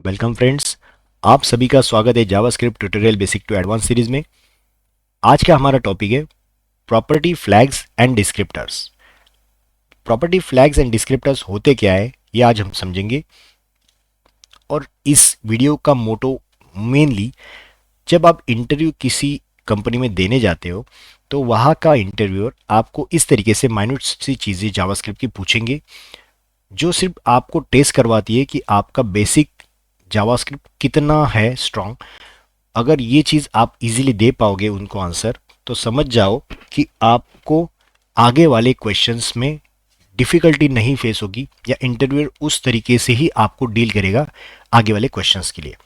Welcome friends, आप सभी का स्वागत है JavaScript tutorial basic to advance series में। आज का हमारा टॉपिक है property flags and descriptors. Property flags and descriptors होते क्या है ये आज हम समझेंगे। और इस वीडियो का मोटो मेनली, जब आप इंटरव्यू किसी कंपनी में देने जाते हो तो वहाँ का इंटरव्यूअर आपको इस तरीके से माइन्यूट सी चीज़ें जावास्क्रिप्ट की पूछेंगे जो सिर्फ आपको टेस्ट करवाती है कि आपका बेसिक जावास्क्रिप्ट कितना है स्ट्रांग। अगर ये चीज़ आप इजीली दे पाओगे उनको आंसर, तो समझ जाओ कि आपको आगे वाले क्वेश्चंस में डिफ़िकल्टी नहीं फेस होगी, या इंटरव्यूअर उस तरीके से ही आपको डील करेगा आगे वाले क्वेश्चंस के लिए।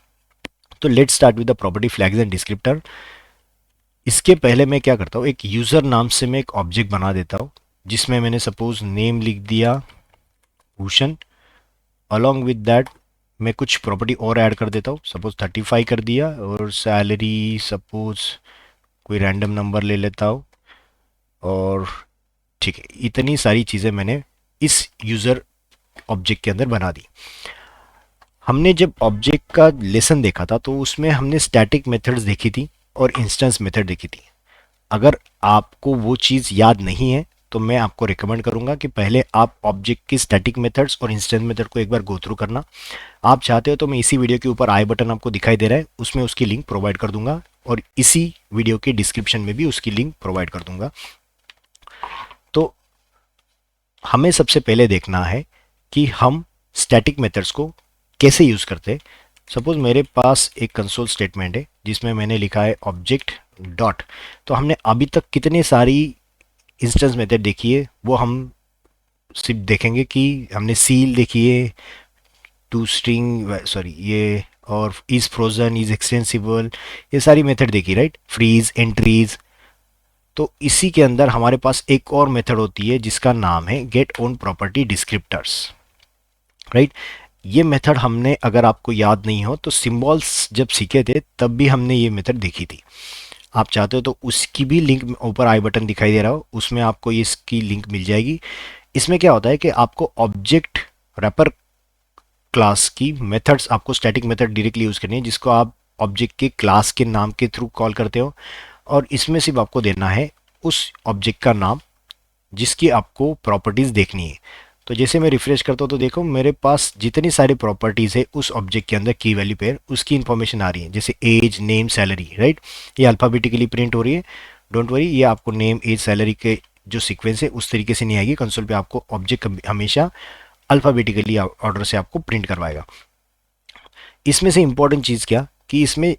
तो let's start with the property flags and descriptor. इसके पहले मैं क्या करता हूँ, एक यूज़र नाम से मैं एक ऑब्जेक्ट बना देता हूँ जिसमें मैंने सपोज नेम लिख दिया भूषण। अलॉन्ग विद दैट मैं कुछ प्रॉपर्टी और ऐड कर देता हूँ, सपोज 35 कर दिया, और सैलरी सपोज कोई रैंडम नंबर ले लेता हूँ। और ठीक है, इतनी सारी चीज़ें मैंने इस यूज़र ऑब्जेक्ट के अंदर बना दी। हमने जब ऑब्जेक्ट का लेसन देखा था तो उसमें हमने स्टैटिक मेथड्स देखी थी और इंस्टेंस मेथड देखी थी। अगर आपको वो चीज़ याद नहीं है तो मैं आपको रिकमेंड करूंगा कि पहले आप ऑब्जेक्ट की स्टैटिक मेथड्स और इंस्टेंस मेथड को एक बार गो थ्रू करना। आप चाहते हो तो मैं इसी वीडियो के ऊपर आई बटन आपको दिखाई दे रहा है, उसमें उसकी लिंक प्रोवाइड कर दूंगा, और इसी वीडियो के डिस्क्रिप्शन में भी उसकी लिंक प्रोवाइड कर दूंगा। तो हमें सबसे पहले देखना है कि हम स्टैटिक मेथड्स को कैसे यूज़ करते हैं। सपोज मेरे पास एक कंसोल स्टेटमेंट है जिसमें मैंने लिखा है ऑब्जेक्ट डॉट। तो हमने अभी तक कितने सारी इंस्टेंस मेथड देखी है वो हम सिर्फ देखेंगे कि हमने सील देखी है, टू स्ट्रिंग सॉरी ये, और इज फ्रोजन, इज एक्सटेंसिबल, ये सारी मेथड देखी, राइट, फ्रीज, एंट्रीज। तो इसी के अंदर हमारे पास एक और मेथड होती है जिसका नाम है get own property descriptors, right. ये मेथड हमने, अगर आपको याद नहीं हो तो सिंबल्स जब सीखे थे तब भी हमने ये मेथड देखी थी। आप चाहते हो तो उसकी भी लिंक ऊपर आई बटन दिखाई दे रहा हो, उसमें आपको इसकी लिंक मिल जाएगी। इसमें क्या होता है कि आपको ऑब्जेक्ट रैपर क्लास की मेथड्स, आपको स्टैटिक मेथड डायरेक्टली यूज़ करनी है जिसको आप ऑब्जेक्ट के क्लास के नाम के थ्रू कॉल करते हो। और इसमें सिर्फ आपको देना है उस ऑब्जेक्ट का नाम जिसकी आपको प्रॉपर्टीज़ देखनी है। तो जैसे मैं रिफ्रेश करता हूँ तो देखो मेरे पास जितनी सारी प्रॉपर्टीज़ है उस ऑब्जेक्ट के अंदर की वैल्यू पेयर, उसकी इन्फॉर्मेशन आ रही है, जैसे एज, नेम, सैलरी, राइट। ये अल्फ़ाबेटिकली प्रिंट हो रही है। डोंट वरी, ये आपको नेम, एज, सैलरी के जो सीक्वेंस है उस तरीके से नहीं आएगी कंसोल पे। आपको ऑब्जेक्ट हमेशा अल्फ़ाबेटिकली ऑर्डर से आपको प्रिंट करवाएगा। इसमें से इंपॉर्टेंट चीज़ क्या कि इसमें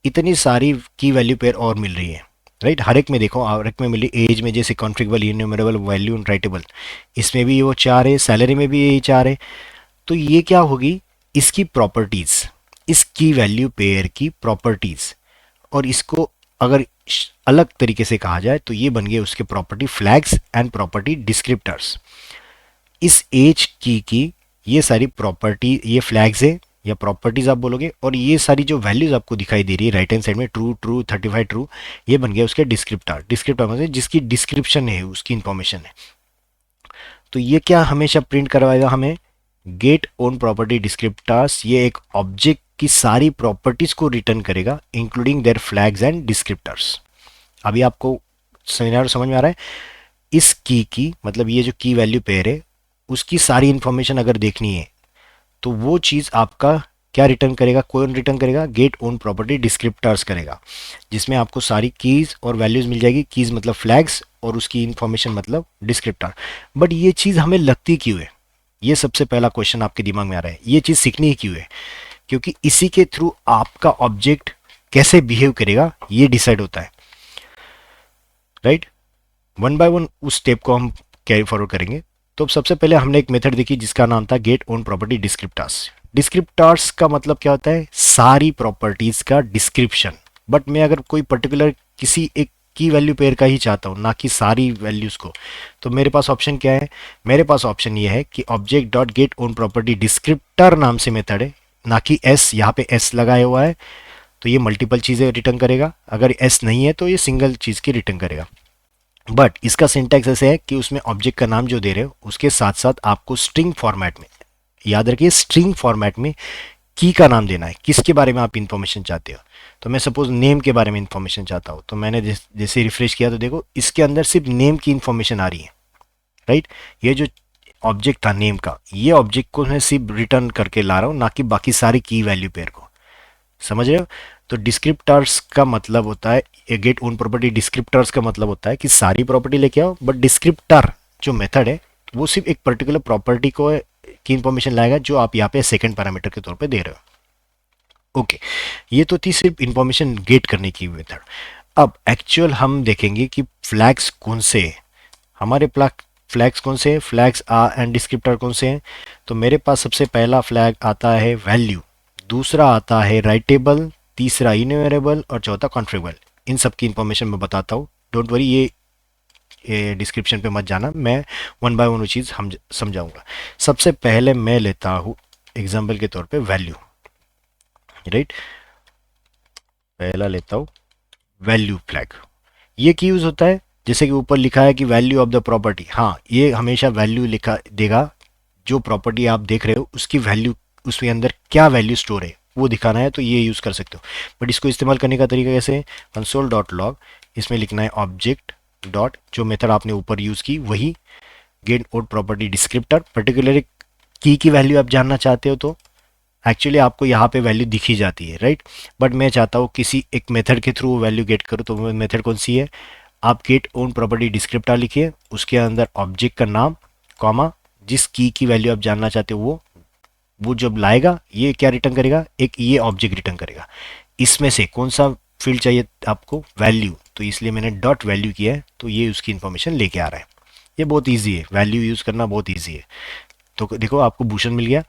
इतनी सारी की वैल्यू पेयर और मिल रही है, राइट। हर एक में देखो, हर एक में मिली, एज में जैसे कॉन्फ़िगरेबल, इन्यूमरेबल, वैल्यू राइटेबल, इसमें भी वो चार है, सैलरी में भी यही चार है। तो ये क्या होगी, इसकी प्रॉपर्टीज़, इस की वैल्यू पेयर की प्रॉपर्टीज़। और इसको अगर अलग तरीके से कहा जाए तो ये बन गए उसके property flags and property descriptors. इस एज की ये सारी प्रॉपर्टी, ये फ्लैग्स है या प्रॉपर्टीज आप बोलोगे, और ये सारी जो वैल्यूज आपको दिखाई दे रही है राइट हैंड साइड में, ट्रू ट्रू 35 ट्रू, ये बन गया उसके डिस्क्रिप्टर। डिस्क्रिप्टर मतलब जिसकी डिस्क्रिप्शन है, उसकी इंफॉर्मेशन है। तो ये क्या हमेशा प्रिंट करवाएगा हमें, गेट ओन प्रॉपर्टी डिस्क्रिप्टर्स। ये एक ऑब्जेक्ट की सारी प्रॉपर्टीज को रिटर्न करेगा including there flags and descriptors. अभी आपको समझ में आ रहा है। इस की मतलब ये जो की वैल्यू पेयर है उसकी सारी इंफॉर्मेशन अगर देखनी है तो वो चीज़ आपका क्या रिटर्न करेगा, कौन रिटर्न करेगा, गेट ओन प्रॉपर्टी डिस्क्रिप्टर्स करेगा, जिसमें आपको सारी कीज और वैल्यूज मिल जाएगी। कीज मतलब फ्लैग्स और उसकी इंफॉर्मेशन मतलब डिस्क्रिप्टर। बट ये चीज़ हमें लगती क्यों है, ये सबसे पहला क्वेश्चन आपके दिमाग में आ रहा है। ये चीज़ सीखनी ही क्यों है, क्योंकि इसी के थ्रू आपका ऑब्जेक्ट कैसे बिहेव करेगा ये डिसाइड होता है, राइट। वन बाय वन उस स्टेप को हम कैरी फॉरवर्ड करेंगे। तो सबसे पहले हमने एक मेथड देखी जिसका नाम था get own property descriptors. Descriptors का मतलब क्या होता है, सारी प्रॉपर्टीज का डिस्क्रिप्शन। बट मैं अगर कोई पर्टिकुलर किसी एक की वैल्यू पेयर का ही चाहता हूँ, ना कि सारी वैल्यूज को, तो मेरे पास ऑप्शन क्या है, मेरे पास ऑप्शन ये है कि object dot gate own property descriptor नाम से मेथड है, ना कि एस। यहाँ पे एस लगाया हुआ है तो ये मल्टीपल चीज़ें रिटर्न करेगा, अगर एस नहीं है तो ये सिंगल चीज़ की रिटर्न करेगा। बट इसका सिंटैक्स ऐसे है कि उसमें ऑब्जेक्ट का नाम जो दे रहे हो उसके साथ साथ आपको स्ट्रिंग फॉर्मेट में, याद रखिए स्ट्रिंग फॉर्मेट में, की का नाम देना है, किसके बारे में आप इंफॉर्मेशन चाहते हो। तो मैं सपोज नेम के बारे में इंफॉर्मेशन चाहता हूँ, तो मैंने जैसे रिफ्रेश किया तो देखो इसके अंदर सिर्फ नेम की इंफॉर्मेशन आ रही है, राइट। ये जो ऑब्जेक्ट था नेम का, ये ऑब्जेक्ट को मैं सिर्फ रिटर्न करके ला रहा हूँ, ना कि बाकी सारी की वैल्यू पेयर को। समझ रहे हो। तो डिस्क्रिप्टर्स का मतलब होता है, गेट ओन प्रॉपर्टी डिस्क्रिप्टर्स का मतलब होता है कि सारी प्रॉपर्टी लेके आओ, बट डिस्क्रिप्टर जो मेथड है वो सिर्फ एक पर्टिकुलर प्रॉपर्टी को की इंफॉर्मेशन लाएगा जो आप यहाँ पे सेकंड पैरामीटर के तौर पे दे रहे हो। ओके, ये तो थी सिर्फ इंफॉर्मेशन गेट करने की मेथड। अब एक्चुअल हम देखेंगे कि फ्लैग्स कौन से हैं हमारे। फ्लैग्स कौन से हैं, फ्लैग्स आ एंड डिस्क्रिप्टर कौन से हैं। तो मेरे पास सबसे पहला फ्लैग आता है वैल्यू, दूसरा आता है राइटेबल, तीसरा इन्यूमरेबल और चौथा कॉन्फ़िगरेबल। इन सब की इंफॉर्मेशन मैं बताता हूँ, डोंट वरी, ये डिस्क्रिप्शन पे मत जाना, मैं वन बाय वन वो चीज़ हम समझाऊंगा। सबसे पहले मैं लेता हूँ एग्जाम्पल के तौर पे वैल्यू, राइट। पहला लेता हूँ वैल्यू फ्लैग। ये की यूज़ होता है, जैसे कि ऊपर लिखा है कि वैल्यू ऑफ द प्रॉपर्टी, हाँ ये हमेशा वैल्यू लिखा देगा, जो प्रॉपर्टी आप देख रहे हो उसकी वैल्यू, उसके अंदर क्या वैल्यू स्टोर है वो दिखाना है, तो ये यूज़ कर सकते हो। बट इसको इस्तेमाल करने का तरीका कैसे है, कंसोल डॉट लॉग, इसमें लिखना है ऑब्जेक्ट डॉट, जो मेथड आपने ऊपर यूज़ की वही, get out property descriptor, particular की वैल्यू आप जानना चाहते हो तो एक्चुअली आपको यहाँ पे वैल्यू दिखी जाती है, राइट। बट मैं चाहता हूँ किसी एक मेथड के थ्रू वैल्यू गेट करूँ, तो वो मेथड कौन सी है, आप गेट ओन प्रॉपर्टी डिस्क्रिप्टर लिखिए, उसके अंदर ऑब्जेक्ट का नाम कॉमा, जिस की वैल्यू आप जानना चाहते हो वो जब लाएगा ये क्या रिटर्न करेगा, एक ये ऑब्जेक्ट रिटर्न करेगा। इसमें से कौन सा फील्ड चाहिए आपको, वैल्यू, तो इसलिए मैंने डॉट वैल्यू किया है, तो ये उसकी इंफॉर्मेशन लेके आ रहा है। ये बहुत ईजी है, वैल्यू यूज़ करना बहुत ईजी है। तो देखो आपको भूषण मिल गया।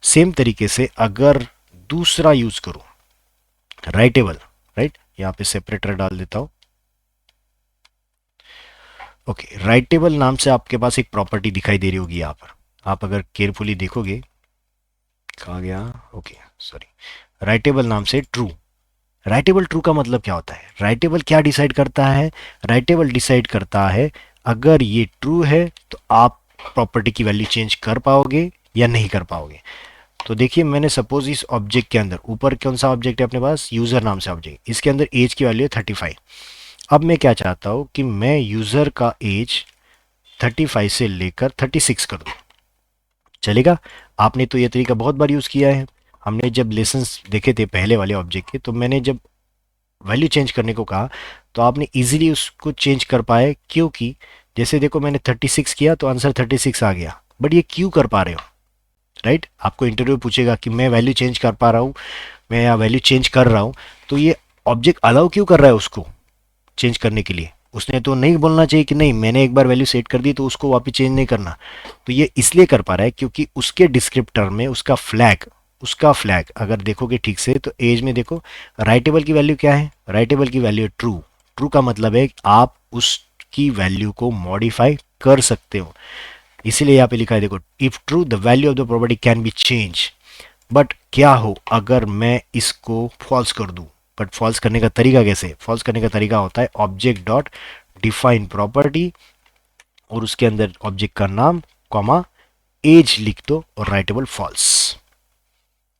सेम तरीके से अगर दूसरा यूज़ करूँ, राइटेबल, राइट, यहाँ पे सेपरेटर डाल देता हूँ। ओके, राइटेबल नाम से आपके पास एक प्रॉपर्टी दिखाई दे रही होगी यहाँ पर, आप अगर केयरफुली देखोगे, कहाँ गया, ओके सॉरी, राइटेबल नाम से ट्रू। राइटेबल ट्रू का मतलब क्या होता है, राइटेबल क्या डिसाइड करता है, राइटेबल डिसाइड करता है अगर ये ट्रू है तो आप प्रॉपर्टी की वैल्यू चेंज कर पाओगे या नहीं कर पाओगे। तो देखिए मैंने सपोज इस ऑब्जेक्ट के अंदर, ऊपर कौन सा ऑब्जेक्ट है अपने पास, यूज़र नाम से ऑब्जेक्ट, इसके अंदर एज की वैल्यू है 35। अब मैं क्या चाहता हूँ कि मैं यूज़र का एज 35 से लेकर 36 कर दूँ, चलेगा। आपने तो ये तरीका बहुत बार यूज़ किया है, हमने जब लेसन्स देखे थे पहले वाले ऑब्जेक्ट के, तो मैंने जब वैल्यू चेंज करने को कहा तो आपने इजीली उसको चेंज कर पाए, क्योंकि जैसे देखो मैंने 36 किया तो आंसर 36 आ गया, बट ये क्यों कर पा रहे हो, राइट। आपको इंटरव्यू पूछेगा कि मैं वैल्यू चेंज कर पा रहा हूँ, मैं यहाँ वैल्यू चेंज कर रहा हूँ, तो ये ऑब्जेक्ट अलाउ क्यों कर रहा है उसको चेंज करने के लिए। उसने तो नहीं बोलना चाहिए कि नहीं मैंने एक बार वैल्यू सेट कर दी तो उसको वापस चेंज नहीं करना। तो ये इसलिए कर पा रहा है क्योंकि उसके डिस्क्रिप्टर में उसका फ्लैग अगर देखोगे ठीक से तो एज में देखो, राइटेबल की वैल्यू क्या है, राइटेबल की वैल्यू है ट्रू। ट्रू का मतलब है कि आप उसकी वैल्यू को मॉडिफाई कर सकते हो, इसीलिए यहाँ पे लिखा है देखो, if true the value of the property can be change. But क्या हो अगर मैं इसको फॉल्स कर दूं, बट फॉल्स करने का तरीका कैसे, फॉल्स करने का तरीका होता है ऑब्जेक्ट डॉट डिफाइन प्रॉपर्टी, और उसके अंदर ऑब्जेक्ट का नाम कॉमा एज लिख दो और writable false.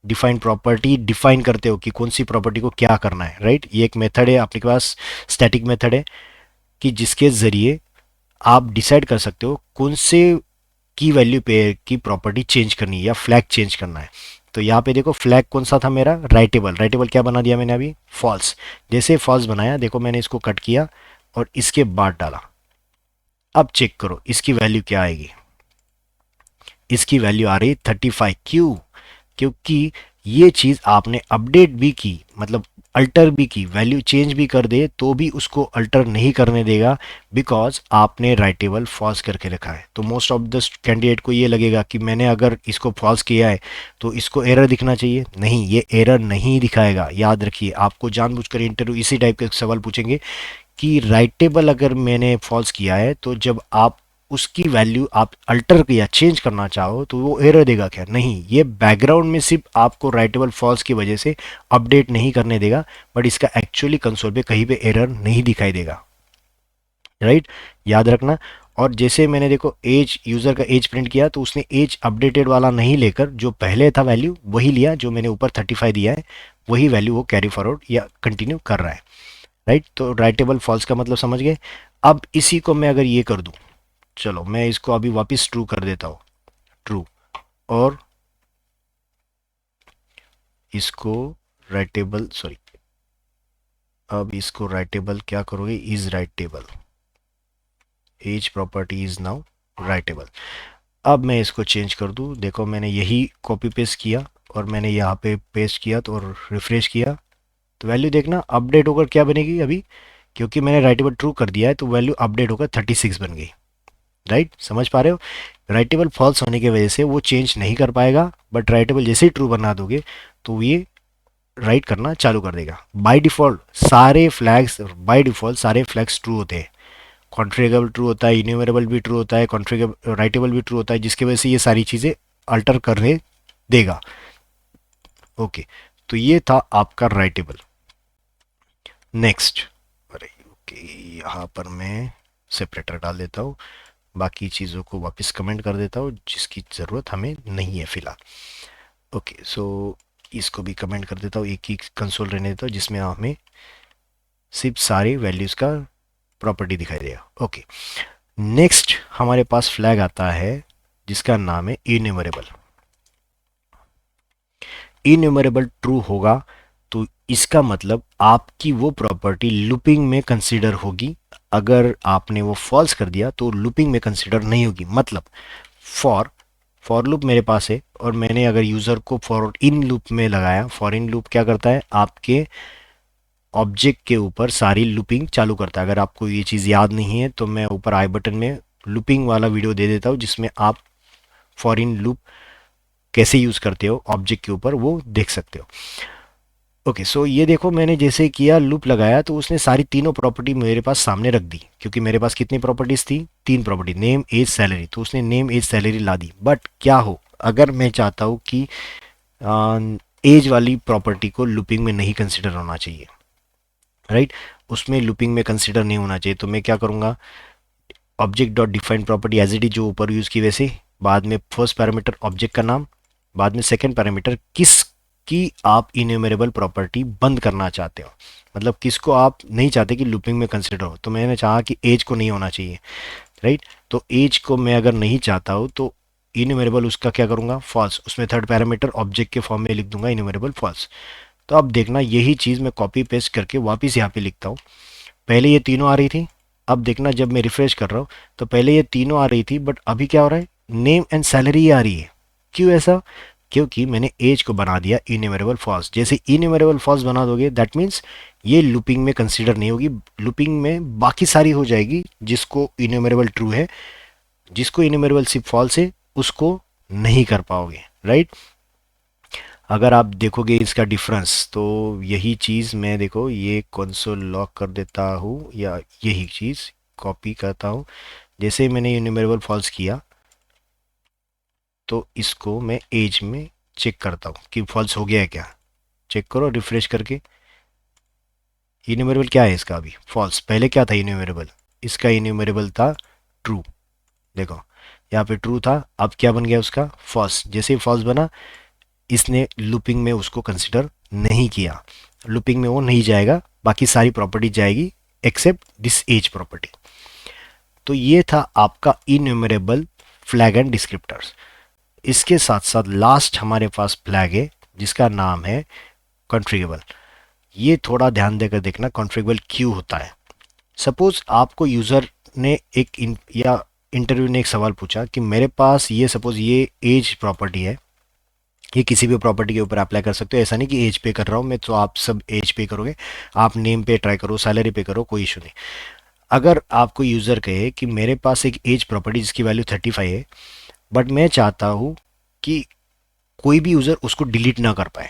Define property define करते हो कि कौन सी प्रॉपर्टी को क्या करना है, राइट। ये एक मेथड है आपके पास, स्टैटिक मेथड है, कि जिसके जरिए आप डिसाइड कर सकते हो कौन से की वैल्यू पे की प्रॉपर्टी चेंज करनी है या फ्लैग चेंज करना है। तो यहाँ पे देखो फ्लैग कौन सा था मेरा, राइटेबल। राइटेबल क्या बना दिया मैंने अभी, फॉल्स। जैसे फॉल्स बनाया देखो मैंने इसको कट किया और इसके बाद डाला। अब चेक करो इसकी वैल्यू क्या आएगी, इसकी वैल्यू आ रही 35। क्यों, क्योंकि ये चीज़ आपने अपडेट भी की, मतलब अल्टर भी की, वैल्यू चेंज भी कर दे तो भी उसको अल्टर नहीं करने देगा, बिकॉज आपने राइटेबल फॉल्स करके रखा है। तो मोस्ट ऑफ द कैंडिडेट को ये लगेगा कि मैंने अगर इसको फॉल्स किया है तो इसको एरर दिखना चाहिए, नहीं ये एरर नहीं दिखाएगा। याद रखिए, आपको जानबूझकर इंटरव्यू इसी टाइप के सवाल पूछेंगे कि राइटेबल अगर मैंने फॉल्स किया है तो जब आप उसकी वैल्यू आप अल्टर या चेंज करना चाहो तो वो एरर देगा क्या, नहीं, ये बैकग्राउंड में सिर्फ आपको राइटेबल फॉल्स की वजह से अपडेट नहीं करने देगा, बट इसका एक्चुअली कंसोल पे कहीं पे एरर नहीं दिखाई देगा, राइट। याद रखना। और जैसे मैंने देखो एज, यूज़र का एज प्रिंट किया, तो उसने एज अपडेटेड वाला नहीं लेकर जो पहले था वैल्यू वही लिया, जो मैंने ऊपर 35 दिया है वही वैल्यू वो कैरी फॉरवर्ड या कंटिन्यू कर रहा है, राइट। तो राइटेबल फॉल्स का मतलब समझ गए। अब इसी को मैं अगर ये कर दूं, चलो मैं इसको अभी वापस ट्रू कर देता हूँ, ट्रू, और इसको राइटेबल, सॉरी, अब इसको राइटेबल क्या करोगे, is writable, as property is now writable. अब मैं इसको चेंज कर दूं, देखो मैंने यही कॉपी पेस्ट किया और मैंने यहाँ पे पेस्ट किया तो, और रिफ्रेश किया तो वैल्यू देखना अपडेट होकर क्या बनेगी अभी, क्योंकि मैंने राइटेबल ट्रू कर दिया है तो वैल्यू अपडेट होकर 36 बन गई, राइट। समझ पा रहे हो, राइटेबल फॉल्स होने की वजह से वो चेंज नहीं कर पाएगा, बट राइटेबल जैसे ही ट्रू बना दोगे तो ये राइट करना चालू कर देगा। बाय डिफ़ॉल्ट सारे फ्लैग्स ट्रू होते हैं, कॉन्फ़िगरेबल ट्रू होता है, इन्यूमरेबल भी ट्रू होता है, कॉन्फ़िगरेबल राइटेबल भी ट्रू होता है, जिसकी वजह से ये सारी चीज़ें अल्टर करने देगा। ओके, तो ये था आपका राइटेबल। नेक्स्ट, अरे ओके, यहाँ पर मैं सेपरेटर डाल देता हूँ, बाकी चीज़ों को वापस कमेंट कर देता हूँ जिसकी ज़रूरत हमें नहीं है फ़िलहाल। ओके, सो इसको भी कमेंट कर देता हूँ, एक ही कंसोल रहने देता हूँ जिसमें हमें सिर्फ सारी वैल्यूज़ का प्रॉपर्टी दिखाई देगा। ओके, नेक्स्ट हमारे पास फ्लैग आता है जिसका नाम है इन्यूमरेबल। इन्यूमरेबल ट्रू होगा तो इसका मतलब आपकी वो प्रॉपर्टी लूपिंग में कंसीडर होगी, अगर आपने वो फॉल्स कर दिया तो लूपिंग में कंसीडर नहीं होगी। मतलब फॉर फॉर लूप मेरे पास है और मैंने अगर यूज़र को फॉर इन लूप में लगाया, फॉर इन लूप क्या करता है, आपके ऑब्जेक्ट के ऊपर सारी लूपिंग चालू करता है। अगर आपको ये चीज़ याद नहीं है तो मैं ऊपर आई बटन में लूपिंग वाला वीडियो दे देता हूँ जिसमें आप फॉर इन लूप कैसे यूज़ करते हो ऑब्जेक्ट के ऊपर वो देख सकते हो। ओके, सो ये देखो मैंने जैसे किया लूप लगाया तो उसने सारी तीनों प्रॉपर्टी मेरे पास सामने रख दी, क्योंकि मेरे पास कितनी प्रॉपर्टीज थी, तीन प्रॉपर्टी, नेम एज सैलरी, तो उसने नेम एज सैलरी ला दी। बट क्या हो अगर मैं चाहता हूँ कि एज वाली प्रॉपर्टी को लूपिंग में नहीं कंसिडर होना चाहिए, राइट, उसमें लूपिंग में कंसिडर नहीं होना चाहिए, तो मैं क्या करूँगा, object dot defined property as it is जो ऊपर यूज़ की वैसे, बाद में फर्स्ट पैरामीटर ऑब्जेक्ट का नाम, बाद में सेकंड पैरामीटर किस की आप इन्यूमरेबल प्रॉपर्टी बंद करना चाहते हो, मतलब किसको आप नहीं चाहते कि लूपिंग में कंसिडर हो। तो मैंने चाहा कि एज को नहीं होना चाहिए, राइट, तो एज को मैं अगर नहीं चाहता हूँ तो इन्यूमरेबल उसका क्या करूँगा, फॉल्स, उसमें थर्ड पैरामीटर ऑब्जेक्ट के फॉर्म में लिख दूंगा इन्यूमरेबल फॉल्स। तो अब देखना यही चीज़ मैं कॉपी पेस्ट करके वापस यहाँ पे लिखता हूँ। पहले ये तीनों आ रही थी, अब देखना जब मैं रिफ्रेश कर रहा हूँ तो पहले ये तीनों आ रही थी बट अभी क्या हो रहा है, नेम एंड सैलरी आ रही है। क्यों ऐसा, क्योंकि मैंने एज को बना दिया इन्यूमरेबल फॉल्स। जैसे इन्यूमरेबल फॉल्स बना दोगे दैट मीन्स ये लूपिंग में कंसीडर नहीं होगी, लूपिंग में बाकी सारी हो जाएगी, जिसको इन्यूमरेबल ट्रू है, जिसको इन्यूमरेबल सिर्फ फॉल्स है उसको नहीं कर पाओगे, राइट। अगर आप देखोगे इसका डिफरेंस तो यही चीज़ मैं देखो ये कंसोल लॉक कर देता हूँ या यही चीज़ कॉपी करता हूँ, जैसे मैंने इन्यूमरेबल फॉल्स किया तो इसको मैं एज में चेक करता हूँ कि फॉल्स हो गया है क्या, चेक करो रिफ्रेश करके। इन्यूमरेबल क्या है इसका, अभी फॉल्स, पहले क्या था इन्यूमरेबल, इसका इन्यूमरेबल था ट्रू, देखो यहाँ पे ट्रू था, अब क्या बन गया उसका फॉल्स। जैसे ही फॉल्स बना इसने लूपिंग में उसको कंसिडर नहीं किया, लूपिंग में वो नहीं जाएगा, बाकी सारी प्रॉपर्टी जाएगी एक्सेप्ट दिस एज प्रॉपर्टी। तो ये था आपका इन्यूमरेबल फ्लैग एंड डिस्क्रिप्टर्स। इसके साथ साथ लास्ट हमारे पास फ्लैग है जिसका नाम है कॉन्फ़िगरेबल। ये थोड़ा ध्यान देकर देखना कॉन्फ़िगरेबल क्यों होता है। सपोज आपको यूज़र ने या इंटरव्यू ने एक सवाल पूछा कि मेरे पास ये सपोज ये एज प्रॉपर्टी है, ये किसी भी प्रॉपर्टी के ऊपर अप्लाई कर सकते हो, ऐसा नहीं कि एज पे कर रहा हूँ मैं तो आप सब एज पे करोगे, आप नेम पे ट्राई करो, सैलरी पे करो, कोई इशू नहीं। अगर आपको यूज़र कहे कि मेरे पास एक एज प्रॉपर्टी जिसकी वैल्यू 35 है बट मैं चाहता हूँ कि कोई भी यूज़र उसको डिलीट ना कर पाए,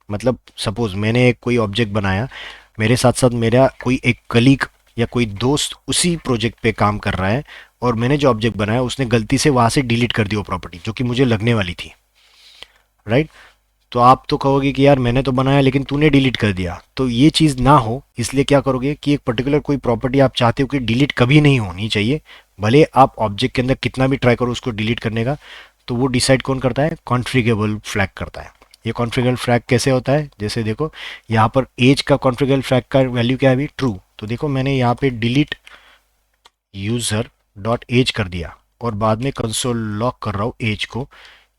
मतलब सपोज मैंने एक कोई ऑब्जेक्ट बनाया, मेरे साथ साथ मेरा कोई एक कलीग या कोई दोस्त उसी प्रोजेक्ट पे काम कर रहा है और मैंने जो ऑब्जेक्ट बनाया उसने गलती से वहाँ से डिलीट कर दी वो प्रॉपर्टी जो कि मुझे लगने वाली थी, राइट। तो आप तो कहोगे कि यार मैंने तो बनाया लेकिन तूने डिलीट कर दिया, तो ये चीज़ ना हो इसलिए क्या करोगे कि एक पर्टिकुलर कोई प्रॉपर्टी आप चाहते हो कि डिलीट कभी नहीं होनी चाहिए, भले आप ऑब्जेक्ट के अंदर कितना भी ट्राई करो उसको डिलीट करने का, तो वो डिसाइड कौन करता है? कॉन्फ़िगरेबल फ्लैग करता है। ये कॉन्फ़िगरेबल फ्लैग कैसे होता है? जैसे देखो यहाँ पर एज का कॉन्फ़िगरेबल फ्लैग का वैल्यू क्या है अभी? ट्रू। तो देखो मैंने यहाँ पे डिलीट यूज़र डॉट एज कर दिया और बाद में कंसोल लॉक कर रहा हूँ एज को,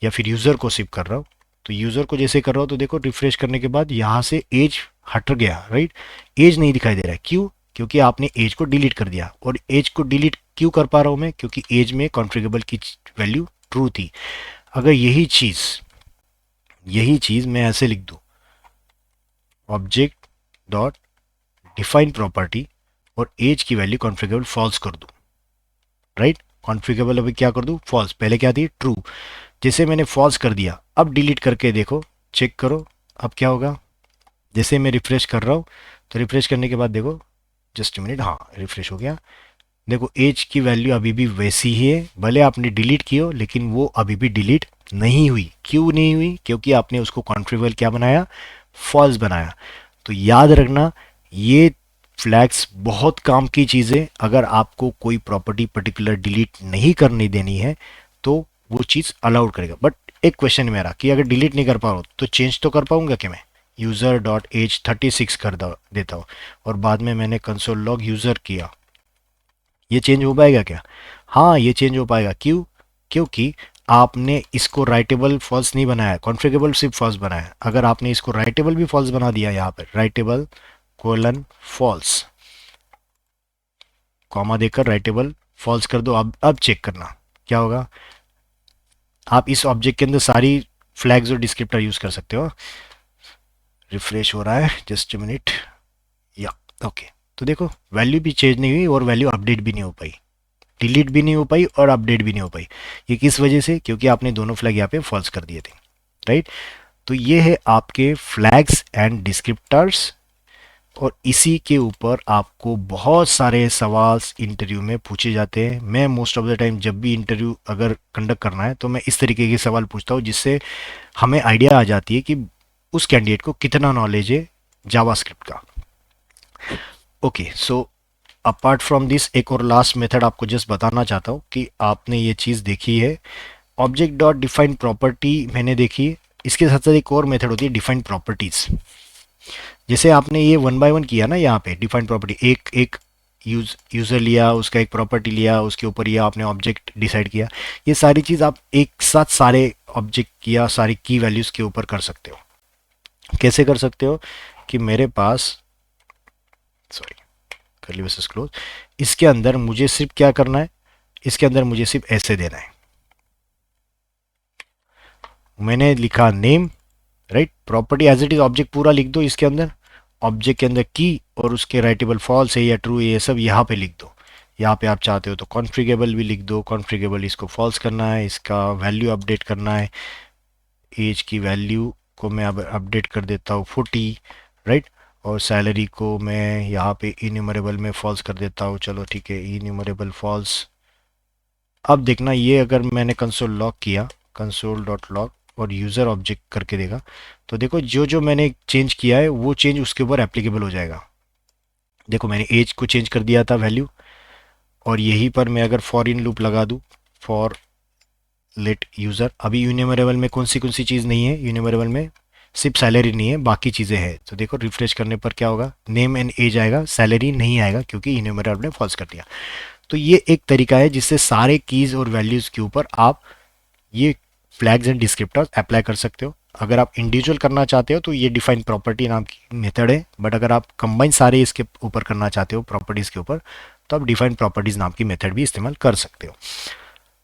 या फिर यूज़र को शिफ्ट कर रहा हूँ। तो यूज़र को जैसे कर रहा हूँ तो देखो रिफ्रेश करने के बाद यहाँ से एज हट गया, राइट? एज नहीं दिखाई दे रहा है, क्यों? क्योंकि आपने एज को डिलीट कर दिया। और एज को डिलीट क्यों कर पा रहा हूँ मैं? क्योंकि एज में कॉन्फ़िगरेबल की वैल्यू ट्रू थी। अगर यही चीज़ मैं ऐसे लिख दूँ, ऑब्जेक्ट डॉट डिफाइन प्रॉपर्टी और एज की वैल्यू कॉन्फ़िगरेबल फॉल्स कर दूँ, राइट? कॉन्फ़िगरेबल अभी क्या कर दूँ? फॉल्स। पहले क्या थी? ट्रू। जैसे मैंने फॉल्स कर दिया, अब डिलीट करके देखो, चेक करो अब क्या होगा। जैसे मैं रिफ्रेश कर रहा हूँ, तो रिफ्रेश करने के बाद देखो, जस्ट मिनट, हाँ रिफ्रेश हो गया। देखो एज की वैल्यू अभी भी वैसी ही है, भले आपने डिलीट की हो लेकिन वो अभी भी डिलीट नहीं हुई। क्यों नहीं हुई? क्योंकि आपने उसको कॉन्फ़िगरेबल क्या बनाया? फॉल्स बनाया। तो याद रखना, ये फ्लैग्स बहुत काम की चीज़ें। अगर आपको कोई प्रॉपर्टी पर्टिकुलर डिलीट नहीं करनी देनी है तो वो चीज़ अलाउड करेगा। बट एक क्वेश्चन मेरा कि अगर डिलीट नहीं कर पा रहा हूँ तो चेंज तो कर पाऊंगा कि मैं? यूज़र डॉट एज 36 देता हूँ और बाद में मैंने कंसोल लॉग यूज़र किया, ये चेंज हो पाएगा क्या? हाँ, ये चेंज हो पाएगा। क्यों? क्योंकि आपने इसको राइटेबल फॉल्स नहीं बनाया, कॉन्फ़िगरेबल सिर्फ फॉल्स बनाया। अगर आपने इसको राइटेबल भी फॉल्स बना दिया, यहाँ पर राइटेबल कोलन फॉल्स, कॉमा देकर राइटेबल फॉल्स कर दो। अब चेक करना क्या होगा। आप इस ऑब्जेक्ट के अंदर सारी फ्लैग्स और डिस्क्रिप्टर यूज कर सकते हो। रिफ्रेश हो रहा है, जस्ट मिनट, या ओके। तो देखो वैल्यू भी चेंज नहीं हुई और वैल्यू अपडेट भी नहीं हो पाई, डिलीट भी नहीं हो पाई और अपडेट भी नहीं हो पाई। ये किस वजह से? क्योंकि आपने दोनों फ्लैग यहाँ पे फॉल्स कर दिए थे, राइट? तो ये है आपके फ्लैग्स एंड डिस्क्रिप्टर्स। और इसी के ऊपर आपको बहुत सारे सवाल इंटरव्यू में पूछे जाते हैं। मैं मोस्ट ऑफ द टाइम जब भी इंटरव्यू अगर कंडक्ट करना है तो मैं इस तरीके के सवाल पूछता हूँ, जिससे हमें आइडिया आ जाती है कि उस कैंडिडेट को कितना नॉलेज है जावास्क्रिप्ट का। Okay, so apart from this एक और लास्ट मेथड आपको जस्ट बताना चाहता हूँ कि आपने ये चीज़ देखी है, ऑब्जेक्ट डॉट डिफाइन प्रॉपर्टी मैंने देखी है। इसके साथ साथ एक और मेथड होती है डिफाइन प्रॉपर्टीज। जैसे आपने ये वन बाय वन किया ना, यहाँ पे डिफाइन प्रॉपर्टी, एक एक यूज़र लिया, उसका एक प्रॉपर्टी लिया, उसके ऊपर ये आपने ऑब्जेक्ट डिसाइड किया। ये सारी चीज़ आप एक साथ सारे ऑब्जेक्ट या सारी की वैल्यूज़ के ऊपर कर सकते हो। कैसे कर सकते हो? कि मेरे पास, सॉरी, कर्ली ब्रेसेस क्लोज, इसके अंदर मुझे सिर्फ क्या करना है? इसके अंदर मुझे सिर्फ ऐसे देना है, मैंने लिखा name, right? Property as it is object पूरा लिख दो इसके अंदर, ऑब्जेक्ट के अंदर की और उसके राइटेबल फॉल्स है या ट्रू है ये सब यहाँ पे लिख दो। यहाँ पे आप चाहते हो तो कॉन्फ़िगरेबल भी लिख दो, कॉन्फ़िगरेबल इसको फॉल्स करना है, इसका वैल्यू अपडेट करना है, एज की वैल्यू को मैं अब अपडेट कर देता हूँ 40, राइट? और सैलरी को मैं यहाँ पे इन्यूमरेबल में फॉल्स कर देता हूँ। चलो ठीक है, इन्यूमरेबल फॉल्स। अब देखना, ये अगर मैंने कंसोल लॉक किया, कंसोल डॉट लॉक और यूज़र ऑब्जेक्ट करके देखा, तो देखो जो जो मैंने चेंज किया है वो चेंज उसके ऊपर एप्लीकेबल हो जाएगा। देखो मैंने एज को चेंज कर दिया था वैल्यू, और यहीं पर मैं अगर फॉर इन लूप लगा दूँ, फॉर लेट यूज़र, अभी यूनिमरेबल में कौन सी चीज़ नहीं है? यूनिमरेबल में सिर्फ सैलरी नहीं है, बाकी चीज़ें हैं। तो देखो रिफ्रेश करने पर क्या होगा? नेम एंड एज आएगा, सैलरी नहीं आएगा क्योंकि यूनिमरेबल ने फॉल्स कर दिया। तो ये एक तरीका है जिससे सारे कीज़ और वैल्यूज़ के ऊपर आप ये फ्लैग्स एंड डिस्क्रिप्टर्स अप्लाई कर सकते हो। अगर आप इंडिविजुअल करना चाहते हो तो ये डिफाइन प्रॉपर्टी नाम की मेथड है, बट अगर आप कंबाइन सारे इसके ऊपर करना चाहते हो प्रॉपर्टीज़ के ऊपर, तो आप डिफाइन प्रॉपर्टीज़ नाम की मेथड भी इस्तेमाल कर सकते हो।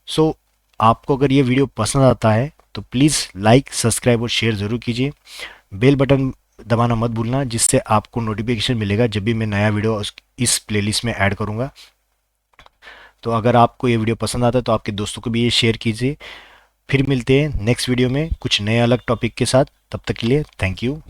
सो आपको अगर ये वीडियो पसंद आता है तो प्लीज़ लाइक, सब्सक्राइब और शेयर ज़रूर कीजिए। बेल बटन दबाना मत भूलना, जिससे आपको नोटिफिकेशन मिलेगा जब भी मैं नया वीडियो इस प्लेलिस्ट में ऐड करूँगा। तो अगर आपको ये वीडियो पसंद आता है तो आपके दोस्तों को भी ये शेयर कीजिए। फिर मिलते हैं नेक्स्ट वीडियो में कुछ नए अलग टॉपिक के साथ। तब तक के लिए थैंक यू।